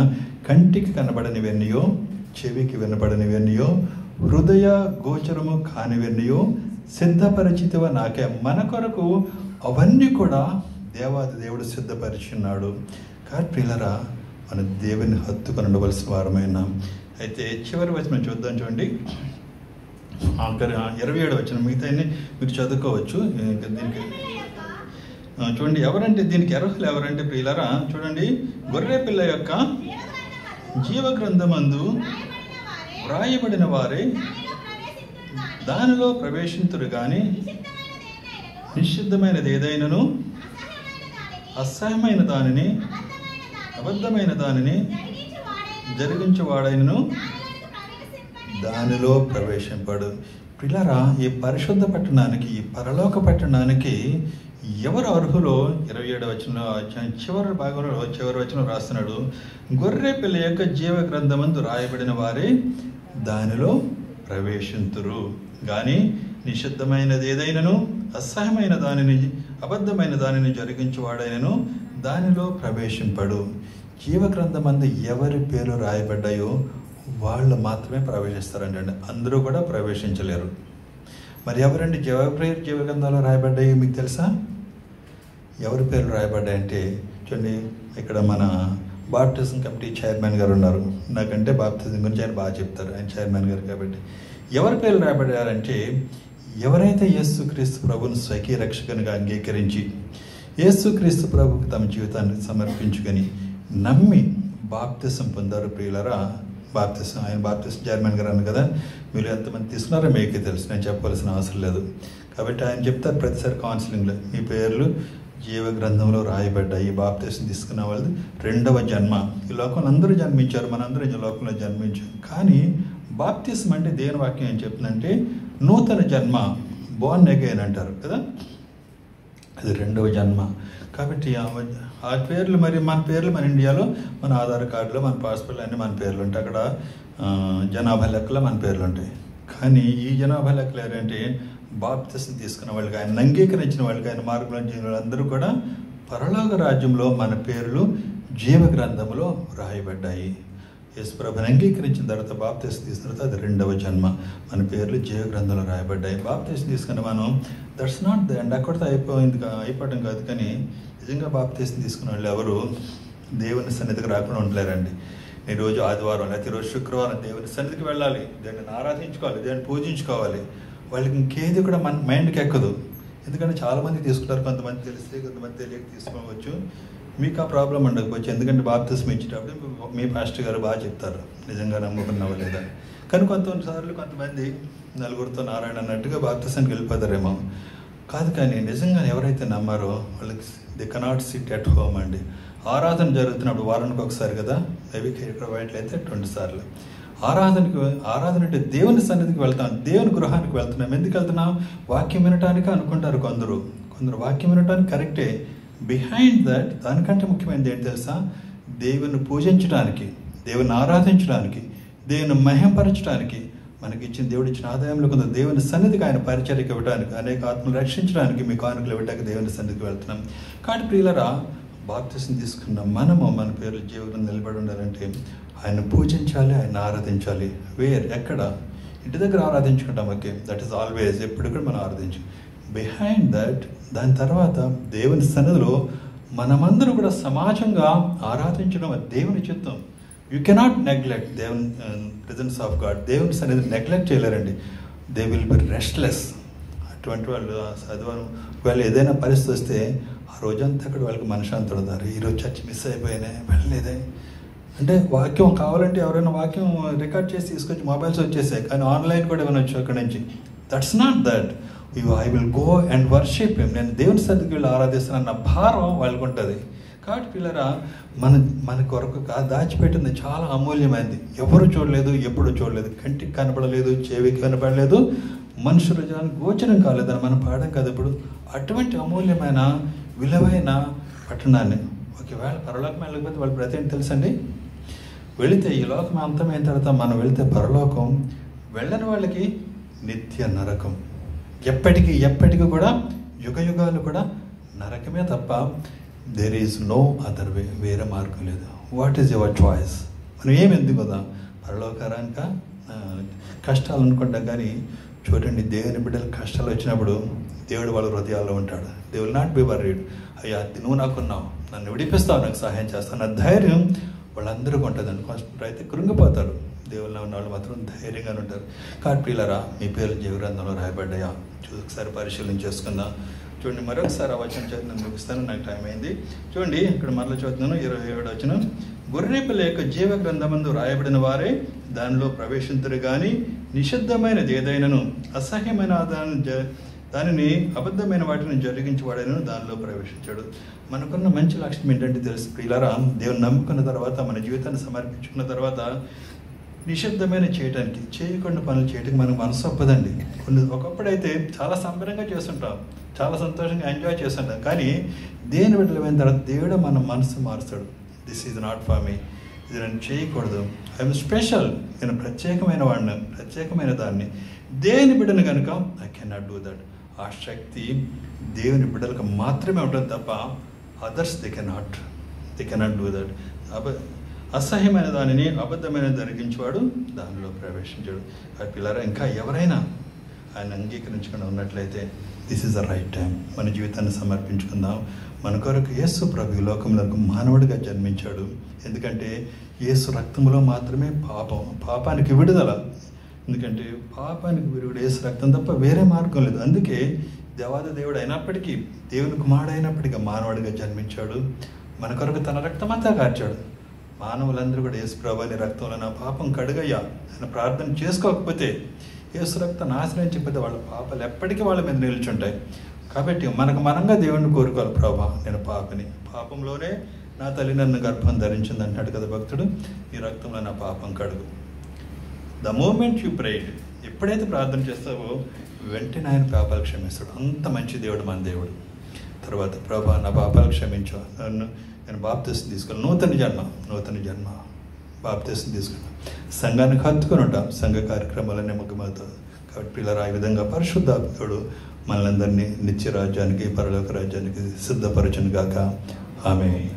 కంటికి కనబడనివెన్నయో, చెవికి వినబడనివెన్నయో, హృదయ గోచరము కానివెన్నయో సిద్ధపరిచితివ నాకే. మన కొరకు అవన్నీ కూడా దేవాది దేవుడు సిద్ధపరిచున్నాడు. కాబట్టి ప్రియులారా, మన దేవుని హత్తుకొని ఉండవలసిన వారమైన. అయితే చివరి వచనం చూద్దాం. చూడండి 27 వచనం. మిగతా మీరు చదువుకోవచ్చు. దీనికి చూడండి ఎవరంటే, దీనికి అర్హులు ఎవరంటే ప్రియులారా, చూడండి, గొర్రె పిల్ల యొక్క జీవ గ్రంథమందు వ్రాయబడిన వారే దానిలో ప్రవేశింతురు గాని నిషిద్ధమైనది ఏదైనను, అసహ్యమైన దానిని, అబద్ధమైన దానిని జరిగించువాడైనను దానిలో ప్రవేశింపడు. పిల్లరా, ఈ పరిశుద్ధ పట్టణానికి, ఈ పరలోక పట్టణానికి ఎవరు అర్హులో 27 వచనంలో చివరి భాగంలో చివరి వచనం రాస్తున్నాడు. గొర్రె పిల్ల యొక్క జీవ గ్రంథమందు రాయబడిన వారే దానిలో ప్రవేశింతురు కానీ నిషిద్ధమైనది ఏదైనను, అసహ్యమైన దానిని, అబద్ధమైన దానిని జరిగించువాడైనను దానిలో ప్రవేశింపడు. జీవగ్రంథమందు ఎవరి పేరు రాయబడ్డాయో వాళ్ళు మాత్రమే ప్రవేశిస్తారంటండి. అందరూ కూడా ప్రవేశించలేరు. మరి ఎవరండి జీవగ్రంథంలో రాయబడ్డాయి మీకు తెలుసా? ఎవరి పేర్లు రాయబడ్డాయంటే చూడండి, ఇక్కడ మన బాప్టిజం కమిటీ చైర్మన్ గారు ఉన్నారు. నాకంటే బాప్టిజం గురించి ఆయన బాగా చెప్తారు, ఆయన చైర్మన్ గారు. కాబట్టి ఎవరి పేర్లు రాయబడ్డారంటే, ఎవరైతే యేసుక్రీస్తు ప్రభుని స్వకీయ రక్షకునిగా అంగీకరించి యేసుక్రీస్తు ప్రభుకి తమ జీవితాన్ని సమర్పించుకొని నమ్మి బాప్తిసం పొందారు. ప్రియులరా, బాప్తిసం, ఆయన బాప్తిసం చైర్మన్ గారు అన్నారు కదా, మీరు ఎంతమంది తీసుకున్నారో మీకే తెలుసు, నేను చెప్పవలసిన అవసరం లేదు. కాబట్టి ఆయన చెప్తారు ప్రతిసారి కౌన్సిలింగ్లో, మీ పేర్లు జీవ గ్రంథంలో రాయబడ్డాయి. బాప్తిసం తీసుకున్న వాళ్ళు రెండవ జన్మ. ఈ లోకంలో అందరూ జన్మించారు, మనందరూ ఈ లోకంలో జన్మించాం. కానీ బాప్తిసం అంటే దేని వాక్యం ఏం చెప్తుందంటే నూతన జన్మ, బోర్న్ అగైన్ అంటారు కదా, అది రెండవ జన్మ. కాబట్టి ఆ పేర్లు, మరి మన పేర్లు మన ఇండియాలో మన ఆధార్ కార్డులో, మన పాస్పోర్ట్లో అన్నీ మన పేర్లు ఉంటాయి. అక్కడ జనాభా లెక్కలో మన పేర్లు ఉంటాయి. కానీ ఈ జనాభా లెక్కలు ఏంటంటే బాప్తిసం తీసుకున్న వాళ్ళకి, ఆయన అంగీకరించిన వాళ్ళకి, ఆయన మార్గంలో జీవిన వాళ్ళందరూ కూడా పరలోక రాజ్యంలో మన పేర్లు జీవ గ్రంథంలో రాయబడ్డాయి. యేసుప్రభుని అంగీకరించిన తర్వాత బాప్తిసం తీసుకున్న తర్వాత అది రెండవ జన్మ, మన పేర్లు జీవ గ్రంథంలో రాయబడ్డాయి. బాప్తిసం తీసుకున్న మనం, దట్స్ నాట్ ద ఎండ్, అక్కడితో అయిపోవడం కాదు. కానీ నిజంగా బాప్తిసం తీసుకున్న వాళ్ళు ఎవరు దేవుని సన్నిధికి రాకుండా ఉండలేరండి. నేను రోజు ఆదివారం లేకపోతే రోజు శుక్రవారం దేవుని సన్నిధికి వెళ్ళాలి, దేవుని ఆరాధించుకోవాలి, దేవుని పూజించుకోవాలి. వాళ్ళకి ఇంకేది కూడా మన మైండ్కి ఎక్కదు. ఎందుకంటే చాలామంది తీసుకుంటారు, కొంతమంది తెలిస్తే కొంతమంది తెలియక తీసుకోవచ్చు. మీకు ఆ ప్రాబ్లం ఉండకపోవచ్చు, ఎందుకంటే బాప్తిస్మం ఇచ్చేటప్పుడు మీ పాస్టర్ గారు బాగా చెప్తారు నిజంగా నమ్ముకున్నావా లేదా. కానీ కొంతసార్లు కొంతమంది నలుగురితో నారాయణ అన్నట్టుగా బాప్తిసానికి వెళ్ళిపోతారేమో. కాదు, కానీ నిజంగా ఎవరైతే నమ్మారో వాళ్ళకి the cannot SIT at home అండి. ఆరాధన జరుగుతున్నప్పుడు వారానికి ఒకసారి కదా, మేబీ ప్రైవేట్లు అయితే 20 సార్లు. ఆరాధన అంటే దేవుని సన్నిధికి వెళ్తాం, దేవుని గృహానికి వెళ్తున్నాం. ఎందుకు వెళ్తున్నాం? వాక్యం వినటానికి అనుకుంటారు కొందరు వాక్యం వినటానికి కరెక్టే. బిహైండ్ దట్ దానికంటే ముఖ్యమైనది ఏంటి తెలుసా? దేవుని పూజించడానికి, దేవుని ఆరాధించడానికి, దేవుని మహింపరచడానికి, మనకి ఇచ్చిన దేవుడు ఇచ్చిన ఆదాయంలో కొంత దేవుని సన్నిధికి ఆయన పరిచర్యకి ఇవ్వడానికి, అనేక ఆత్మలు రక్షించడానికి మీ కానుకలు ఇవ్వడానికి దేవుని సన్నిధికి వెళ్తున్నాం. కాబట్టి ప్రియులరా, బాప్తిసం తీసుకున్న మనము మన పేర్లు జీవితం నిలబడి ఉండాలంటే ఆయన పూజించాలి, ఆయన ఆరాధించాలి. ఎక్కడ? ఇంటి దగ్గర ఆరాధించుకుంటాం, ఓకే, దట్ ఈస్ ఆల్వేస్, ఎప్పుడు కూడా మనం ఆరాధించాం. బిహైండ్ దట్, దాని తర్వాత దేవుని సన్నిధిలో మనమందరూ కూడా సమాజంగా ఆరాధించడం దేవుని చిత్తం. యూ కెనాట్ నెగ్లెక్ట్ దేవుని ప్రెజెన్స్ ఆఫ్ గాడ్. దేవుని సన్నిధిని నెగ్లెక్ట్ చేయలేరండి. They will be restless. అటువంటి వాళ్ళు చదువు ఒకవేళ ఏదైనా పరిస్థితి వస్తే ఆ రోజంతా అక్కడ వాళ్ళకి మనశ్శాంతి ఉన్నారు. ఈరోజు చర్చ్ మిస్ అయిపోయినాయి, వెళ్ళలేదే అంటే వాక్యం కావాలంటే ఎవరైనా వాక్యం రికార్డ్ చేసి తీసుకొచ్చి మొబైల్స్ వచ్చేసాయి, కానీ ఆన్లైన్ కూడా ఏమైనా వచ్చు అక్కడి నుంచి. That's not that. I will go and worship him. నేను దేవుని సన్నిధికి వెళ్ళి ఆరాధిస్తానన్న భారం వాళ్ళకు ఉంటుంది. కాబట్టి పిల్లరా, మన కొరకు దాచిపెట్టింది చాలా అమూల్యమైనది. ఎవరు చూడలేదు, ఎప్పుడు చూడలేదు, కంటికి కనపడలేదు, చెవికి కనపడలేదు, మనుషుల జనానికి గోచరం కాలేదని మనం పాడడం కదా ఇప్పుడు. అటువంటి అమూల్యమైన విలువైన పట్టణాన్ని ఒకవేళ పరలోకం వెళ్ళకపోతే వాళ్ళు బ్రతికి తెలుసండి. వెళితే ఈ లోకం అంతమైన తర్వాత మనం వెళితే పరలోకం, వెళ్ళని వాళ్ళకి నిత్య నరకం. ఎప్పటికీ కూడా యుగ యుగాలు కూడా నరకమే తప్ప there is no other way. వేరే మార్గం లేదు. What is your choice? మనం ఏమెందుకు కదా పరలోకారానిక కష్టాలు అనుకుంటాం, కానీ చూడండి, దేవుని బిడ్డలు కష్టాలు వచ్చినప్పుడు దేవుడు వాళ్ళ హృదయాల్లో ఉంటాడు. They will not be worried. అయ్యా, నువ్వు నాకున్నావు, నన్ను విడిపిస్తావు, నాకు సహాయం చేస్తావు, నా ధైర్యం వాళ్ళందరికీ ఉంటుందండి. కొంచెం అయితే కృంగిపోతారు, దేవుళ్ళు ఉన్న వాళ్ళు మాత్రం ధైర్యంగానే ఉంటారు. కాబట్టి పిల్లరా, మీ పేర్లు జీవగ్రంథంలో రాయబడ్డాయా? ఒకసారి పరిశీలన చేసుకుందాం. చూడండి, మరొకసారి ఆ వచనం చదివి ముగిస్తాను, నాకు టైం అయింది. చూడండి, ఇక్కడ మరలా చదువుతున్నాను, 27 వచనం. గొర్రెపిల్ల యొక్క జీవ గ్రంథమందు రాయబడిన వారే దానిలో ప్రవేశించరు, కానీ నిషిద్ధమైనది ఏదైనాను, అసహ్యమైన దానిని, అబద్ధమైన వాటిని జరిగించేవాడైనా దానిలో ప్రవేశించాడు. మనకున్న మంచి లక్షణం ఏంటంటే తెలుసు ప్రియులారా, దేవుని నమ్ముకున్న తర్వాత, మన జీవితాన్ని సమర్పించుకున్న తర్వాత నిశ్శబ్దమైన చేయకుండా పనులు చేయడానికి మనకు మనసు ఒప్పదండి. ఒకప్పుడైతే చాలా సంబరంగా చేస్తుంటాం, చాలా సంతోషంగా ఎంజాయ్ చేస్తుంటాం, కానీ దేని బిడ్డలమైన తర్వాత దేవుడు మన మనసు మారుస్తాడు. This is not for me, ఇది నేను చేయకూడదు, ఐఎమ్ స్పెషల్, నేను ప్రత్యేకమైన వాడిని, ప్రత్యేకమైన దాన్ని. దేని బిడ్డను కనుక ఐ కెనాట్ డూ దట్. ఆ శక్తి దేవుని బిడ్డలకు మాత్రమే ఉంటుంది తప్ప others they cannot do that. అసహ్యమైన దానిని, అబద్ధమైన జరిగించేవాడు దానిలో ప్రవేశించాడు. ఆ పిల్లరా, ఇంకా ఎవరైనా ఆయన అంగీకరించుకుని ఉన్నట్లయితే this is the right time. మన జీవితాన్ని సమర్పించుకుందాం. మన కొరకు యేసు ప్రభు ఈ లోకంలో మానవుడిగా జన్మించాడు. ఎందుకంటే యేసు రక్తంలో మాత్రమే పాపానికి విడుదల. ఎందుకంటే పాపానికి విరుగుడు యేసు రక్తం తప్ప వేరే మార్గం లేదు. అందుకే దేవాది దేవుడు అయినప్పటికీ, దేవుని కుమారుడు అయినప్పటికీ మానవుడిగా జన్మించాడు. మన కొరకు తన రక్తమంతా కార్చాడు. మానవులందరూ కూడా యేసు ప్రభుని రక్తంలో నా పాపం కడుగయ్యా అని ప్రార్థన చేసుకోకపోతే, యేసు రక్తం ఆశ్రయించకపోతే వాళ్ళ పాపాలు ఎప్పటికీ వాళ్ళ మీద నిల్చుంటాయి. కాబట్టి మనంగా దేవుణ్ణి కోరుకోవాలి. ప్రభా, నేను పాపంలోనే నా తల్లి నన్ను గర్భం ధరించింది అంటాడు కదా భక్తుడు. ఈ రక్తంలో నా పాపం కడుగు. ద మూమెంట్ యూ ప్రేడ్, ఎప్పుడైతే ప్రార్థన చేస్తావో వెంటనే ఆయన పాపాలు క్షమిస్తాడు. అంత మంచి దేవుడు మన దేవుడు. తర్వాత, ప్రభా, నా పాపాలు క్షమించు, నేను బాప్తిసం తీసుకున్నాను, నూతన జన్మ బాప్తిసం తీసుకున్నాను, సంఘానికి హత్తుకొని ఉంటాం, సంఘ కార్యక్రమాలు నిమగ్నమవుతుంది. కాబట్టి పిల్లలు ఈ విధంగా పరిశుద్ధాత్ముడు మనలందరినీ నిత్య రాజ్యానికి, పరలోక రాజ్యానికి సిద్ధపరచును గాక. ఆమేన్.